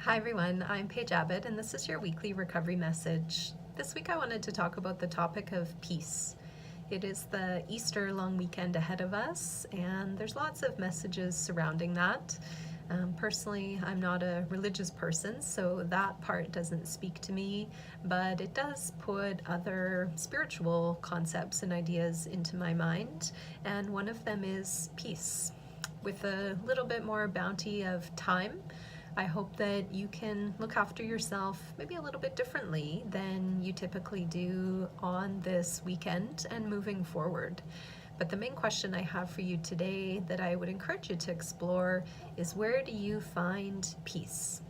Hi everyone, I'm Paige Abbott and this is your weekly recovery message. This week I wanted to talk about the topic of peace. It is the Easter long weekend ahead of us and there's lots of messages surrounding that. Personally, I'm not a religious person, so that part doesn't speak to me, but it does put other spiritual concepts and ideas into my mind, and one of them is peace. With a little bit more bounty of time, I hope that you can look after yourself maybe a little bit differently than you typically do on this weekend and moving forward. But the main question I have for you today that I would encourage you to explore is, where do you find peace?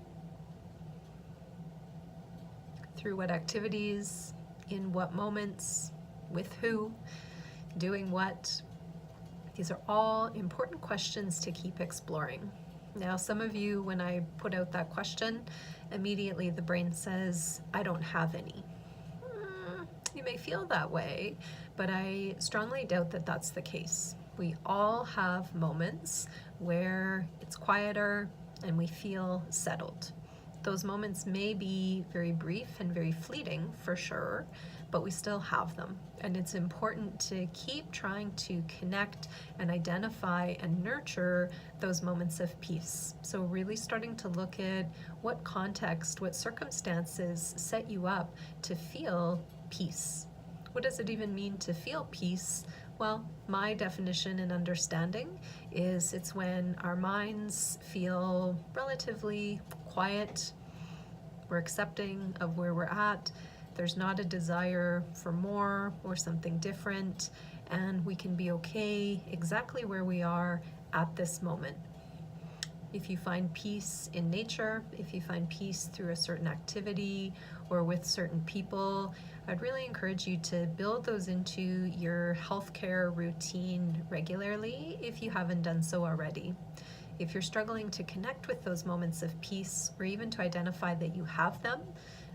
Through what activities, in what moments, with who, doing what? These are all important questions to keep exploring. Now, some of you, when I put out that question, immediately the brain says, I don't have any. You may feel that way, but I strongly doubt that that's the case. We all have moments where it's quieter and we feel settled. Those moments may be very brief and very fleeting for sure, but we still have them. And it's important to keep trying to connect and identify and nurture those moments of peace. So really starting to look at what context, what circumstances set you up to feel peace. What does it even mean to feel peace? Well, my definition and understanding is it's when our minds feel relatively quiet, we're accepting of where we're at, there's not a desire for more or something different, and we can be okay exactly where we are at this moment. If you find peace in nature, if you find peace through a certain activity or with certain people, I'd really encourage you to build those into your healthcare routine regularly if you haven't done so already. If you're struggling to connect with those moments of peace, or even to identify that you have them,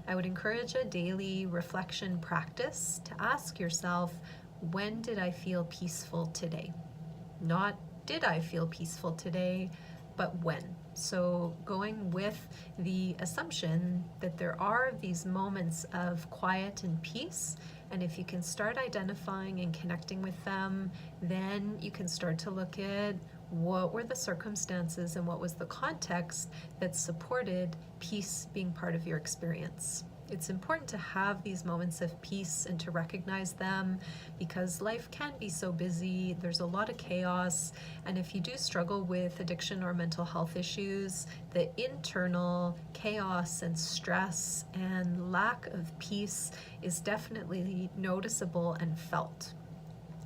I would encourage a daily reflection practice to ask yourself, when did I feel peaceful today? Not did I feel peaceful today, but when. So going with the assumption that there are these moments of quiet and peace, and if you can start identifying and connecting with them, then you can start to look at what were the circumstances and what was the context that supported peace being part of your experience. It's important to have these moments of peace and to recognize them, because life can be so busy, there's a lot of chaos, and if you do struggle with addiction or mental health issues, the internal chaos and stress and lack of peace is definitely noticeable and felt.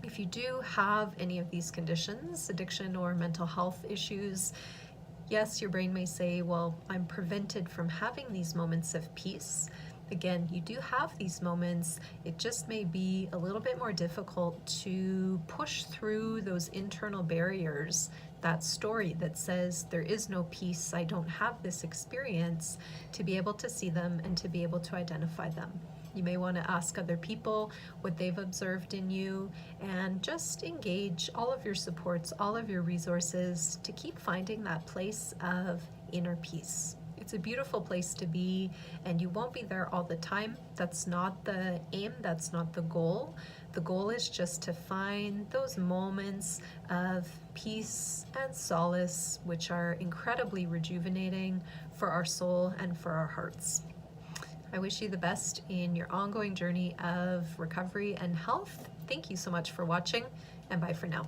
If you do have any of these conditions, addiction or mental health issues, yes, your brain may say, well, I'm prevented from having these moments of peace. Again, you do have these moments, it just may be a little bit more difficult to push through those internal barriers, that story that says there is no peace, I don't have this experience, to be able to see them and to be able to identify them. You may want to ask other people what they've observed in you, and just engage all of your supports, all of your resources to keep finding that place of inner peace. It's a beautiful place to be, and you won't be there all the time. That's not the aim, that's not the goal. The goal is just to find those moments of peace and solace, which are incredibly rejuvenating for our soul and for our hearts. I wish you the best in your ongoing journey of recovery and health. Thank you so much for watching, and bye for now.